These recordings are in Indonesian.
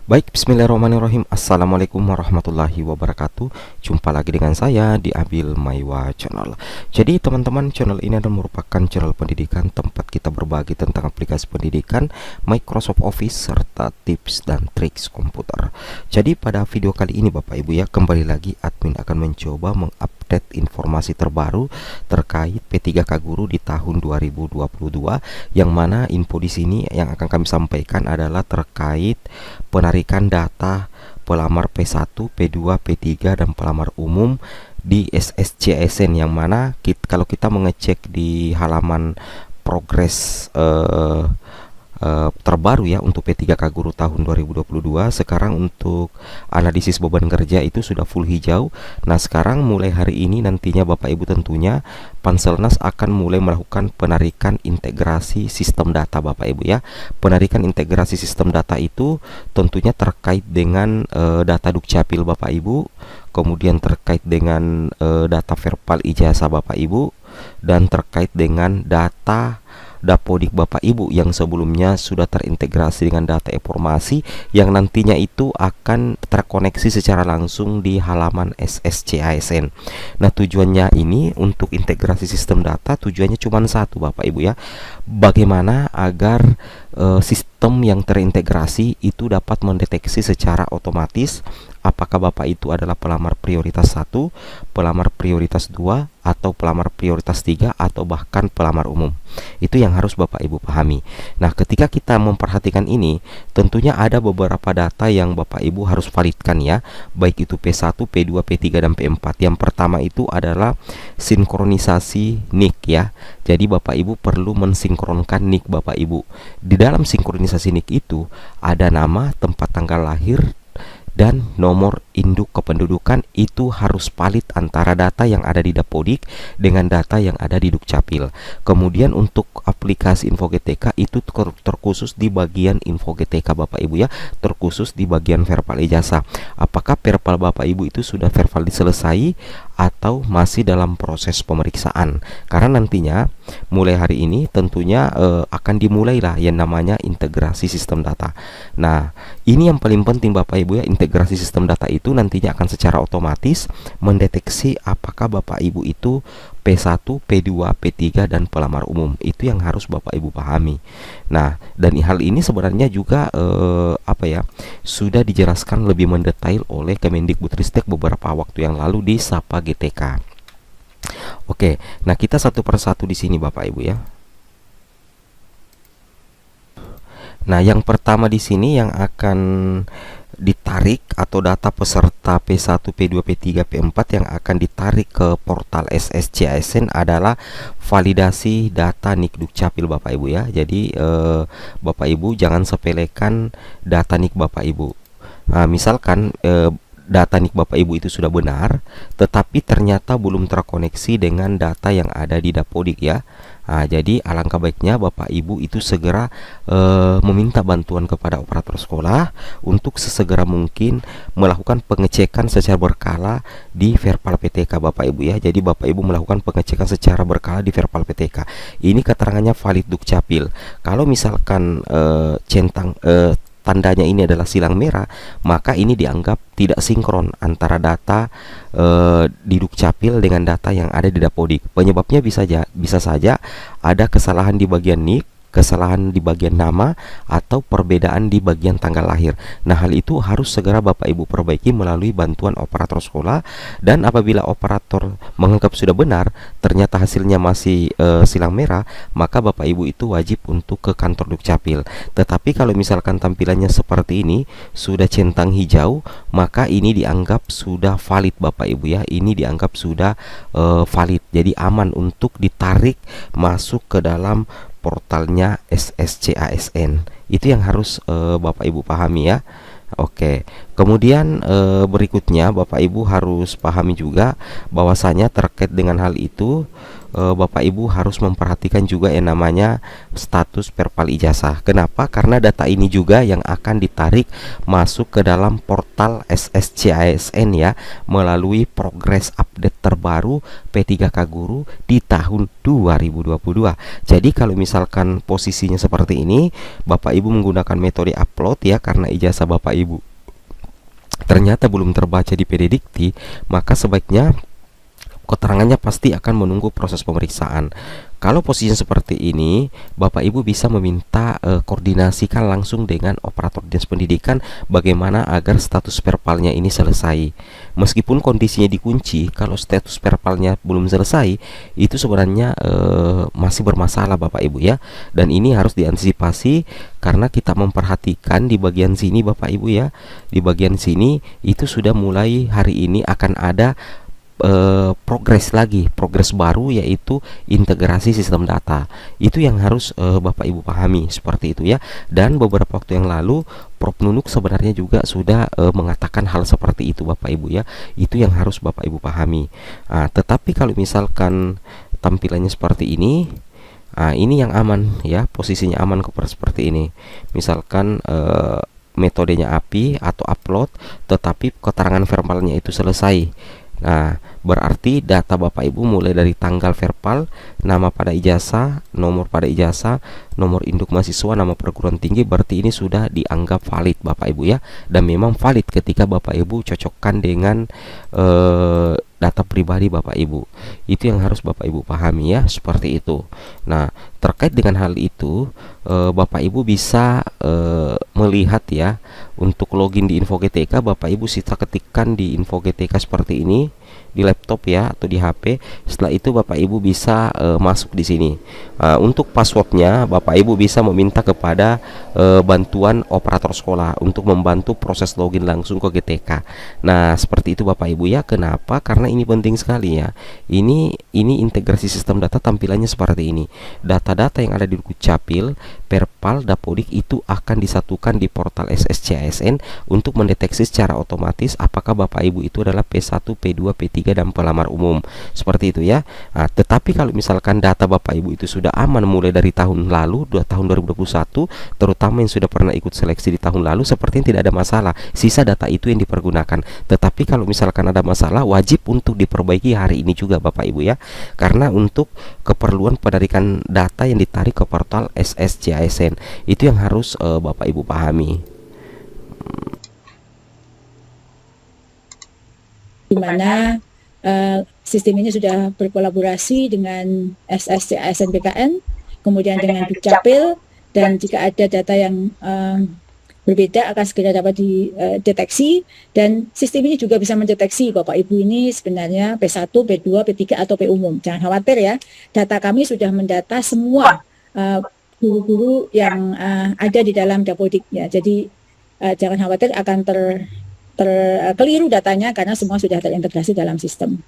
Baik, bismillahirrahmanirrahim. Assalamualaikum warahmatullahi wabarakatuh. Jumpa lagi dengan saya di Abil Maiwa Channel. Jadi teman-teman, channel ini adalah merupakan channel pendidikan tempat kita berbagi tentang aplikasi pendidikan, Microsoft Office, serta tips dan triks komputer. Jadi pada video kali ini Bapak Ibu ya, kembali lagi admin akan mencoba mengupdate informasi terbaru terkait P3K Guru di tahun 2022, yang mana info di sini yang akan kami sampaikan adalah terkait penarikan data pelamar P1, P2, P3 dan pelamar umum di SSCASN, yang mana kalau kita mengecek di halaman progres terbaru ya untuk P3K Guru tahun 2022, sekarang untuk analisis beban kerja itu sudah full hijau. Nah, sekarang mulai hari ini nantinya Bapak Ibu tentunya Panselnas akan mulai melakukan penarikan integrasi sistem data Bapak Ibu ya. Penarikan integrasi sistem data itu tentunya terkait dengan data Dukcapil Bapak Ibu, kemudian terkait dengan data verbal ijazah Bapak Ibu, dan terkait dengan data Dapodik Bapak Ibu yang sebelumnya sudah terintegrasi dengan data informasi yang nantinya itu akan terkoneksi secara langsung di halaman SSCASN. Nah, tujuannya ini untuk integrasi sistem data, tujuannya cuma satu Bapak Ibu ya. Bagaimana agar sistem yang terintegrasi itu dapat mendeteksi secara otomatis apakah Bapak itu adalah pelamar prioritas 1, pelamar prioritas 2, atau pelamar prioritas 3, atau bahkan pelamar umum. Itu yang harus Bapak Ibu pahami. Nah, ketika kita memperhatikan ini, tentunya ada beberapa data yang Bapak Ibu harus validkan ya, baik itu P1, P2, P3, dan P4. Yang pertama itu adalah sinkronisasi NIK ya. Jadi Bapak Ibu perlu mensinkronkan NIK Bapak Ibu. Di dalam sinkronisasi NIK itu ada nama, tempat tanggal lahir, dan nomor induk kependudukan. Itu harus valid antara data yang ada di Dapodik dengan data yang ada di Dukcapil. Kemudian untuk aplikasi Info GTK itu terkhusus di bagian Info GTK Bapak Ibu ya, terkhusus di bagian verbal ijazah. Apakah verbal Bapak Ibu itu sudah verbal selesai atau masih dalam proses pemeriksaan? Karena nantinya mulai hari ini tentunya akan dimulailah yang namanya integrasi sistem data. Nah, ini yang paling penting Bapak Ibu ya, integrasi sistem data itu nantinya akan secara otomatis mendeteksi apakah Bapak Ibu itu P1, P2, P3 dan pelamar umum. Itu yang harus Bapak Ibu pahami. Nah, dan hal ini sebenarnya juga sudah dijelaskan lebih mendetail oleh Kemendikbudristek beberapa waktu yang lalu di Sapa GTK. Oke, nah kita satu persatu di sini Bapak Ibu ya. Nah, yang pertama di sini yang akan ditarik atau data peserta P1, P2, P3, P4 yang akan ditarik ke portal SSCASN adalah validasi data NIK Dukcapil Bapak Ibu ya. Jadi Bapak Ibu jangan sepelekan data NIK Bapak Ibu. Nah, misalkan data NIK Bapak Ibu itu sudah benar, tetapi ternyata belum terkoneksi dengan data yang ada di Dapodik ya. Nah, jadi alangkah baiknya Bapak Ibu itu segera meminta bantuan kepada operator sekolah untuk sesegera mungkin melakukan pengecekan secara berkala di verbal PTK Bapak Ibu ya. Jadi Bapak Ibu melakukan pengecekan secara berkala di verbal PTK. Ini keterangannya valid Dukcapil. Kalau misalkan tandanya ini adalah silang merah, maka ini dianggap tidak sinkron antara data di Dukcapil dengan data yang ada di Dapodik. Penyebabnya bisa saja ada kesalahan di bagian NIK, kesalahan di bagian nama, atau perbedaan di bagian tanggal lahir. Nah, hal itu harus segera Bapak Ibu perbaiki melalui bantuan operator sekolah. Dan apabila operator menganggap sudah benar, ternyata hasilnya masih silang merah, maka Bapak Ibu itu wajib untuk ke kantor Dukcapil. Tetapi kalau misalkan tampilannya seperti ini, sudah centang hijau, maka ini dianggap sudah valid Bapak Ibu ya. Ini dianggap sudah valid. Jadi aman untuk ditarik masuk ke dalam portalnya SSCASN. Itu yang harus Bapak Ibu pahami ya. Oke, kemudian berikutnya Bapak Ibu harus pahami juga bahwasanya terkait dengan hal itu Bapak Ibu harus memperhatikan juga yang namanya status perpal ijazah. Kenapa? Karena data ini juga yang akan ditarik masuk ke dalam portal SSCASN ya, melalui progres update terbaru P3K Guru di tahun 2022. Jadi kalau misalkan posisinya seperti ini, Bapak Ibu menggunakan metode upload ya, karena ijazah Bapak Ibu ternyata belum terbaca di PD Dikti, maka sebaiknya keterangannya pasti akan menunggu proses pemeriksaan. Kalau posisinya seperti ini, Bapak Ibu bisa meminta koordinasikan langsung dengan operator dinas pendidikan bagaimana agar status perpalnya ini selesai. Meskipun kondisinya dikunci, kalau status perpalnya belum selesai, itu sebenarnya masih bermasalah Bapak Ibu ya. Dan ini harus diantisipasi karena kita memperhatikan di bagian sini Bapak Ibu ya. Di bagian sini itu sudah mulai hari ini akan ada progres baru, yaitu integrasi sistem data. Itu yang harus Bapak Ibu pahami seperti itu ya. Dan beberapa waktu yang lalu Prof Nunuk sebenarnya juga sudah mengatakan hal seperti itu Bapak Ibu ya. Itu yang harus Bapak Ibu pahami. Tetapi kalau misalkan tampilannya seperti ini, ini yang aman ya, posisinya aman seperti ini. Misalkan metodenya API atau upload, tetapi keterangan verbalnya itu selesai. Nah, berarti data Bapak Ibu mulai dari tanggal verbal, nama pada ijazah, nomor pada ijazah, nomor induk mahasiswa, nama perguruan tinggi, berarti ini sudah dianggap valid Bapak Ibu ya. Dan memang valid ketika Bapak Ibu cocokkan dengan data pribadi Bapak Ibu. Itu yang harus Bapak Ibu pahami ya, seperti itu. Nah, terkait dengan hal itu, Bapak Ibu bisa melihat ya, untuk login di Info GTK, Bapak Ibu bisa ketikkan di Info GTK seperti ini di laptop ya, atau di HP. Setelah itu Bapak Ibu bisa masuk di sini. Untuk passwordnya Bapak Ibu bisa meminta kepada bantuan operator sekolah untuk membantu proses login langsung ke GTK. Nah, seperti itu Bapak Ibu ya. Kenapa? Karena ini penting sekali ya. Ini integrasi sistem data tampilannya seperti ini. Data-data yang ada di Dukcapil, Perpal, Dapodik itu akan disatukan di portal SSCASN untuk mendeteksi secara otomatis apakah Bapak Ibu itu adalah P1, P2, P3 dan pelamar umum. Seperti itu ya. Tetapi kalau misalkan data Bapak Ibu itu sudah aman mulai dari tahun lalu, tahun 2021, terutama yang sudah pernah ikut seleksi di tahun lalu, sepertinya tidak ada masalah. Sisa data itu yang dipergunakan. Tetapi kalau misalkan ada masalah, wajib untuk diperbaiki hari ini juga Bapak Ibu ya. Karena untuk keperluan penarikan data yang ditarik ke portal SSCASN, itu yang harus Bapak Ibu pahami. Di mana sistem ini sudah berkolaborasi dengan SSCASN BKN, kemudian dengan Dukcapil, dan jika ada data yang berbeda akan segera dapat dideteksi. Dan sistem ini juga bisa mendeteksi Bapak Ibu ini sebenarnya P1, P2, P3 atau P umum. Jangan khawatir ya, data kami sudah mendata semua guru-guru yang ada di dalam Dapodik ya. Jadi jangan khawatir akan keliru datanya karena semua sudah terintegrasi dalam sistem.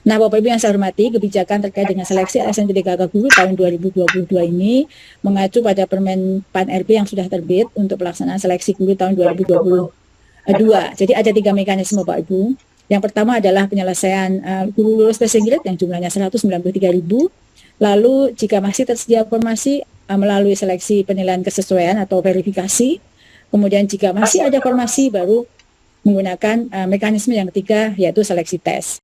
Nah, Bapak Ibu yang saya hormati, kebijakan terkait dengan seleksi ASN P3K Guru tahun 2022 ini mengacu pada Permen PAN RB yang sudah terbit untuk pelaksanaan seleksi guru tahun 2022. Jadi ada 3 mekanisme Bapak Ibu. Yang pertama adalah penyelesaian guru lulus passing grade yang jumlahnya 193.000. Lalu jika masih tersedia formasi melalui seleksi penilaian kesesuaian atau verifikasi. Kemudian jika masih ada formasi baru menggunakan mekanisme yang ketiga, yaitu seleksi tes.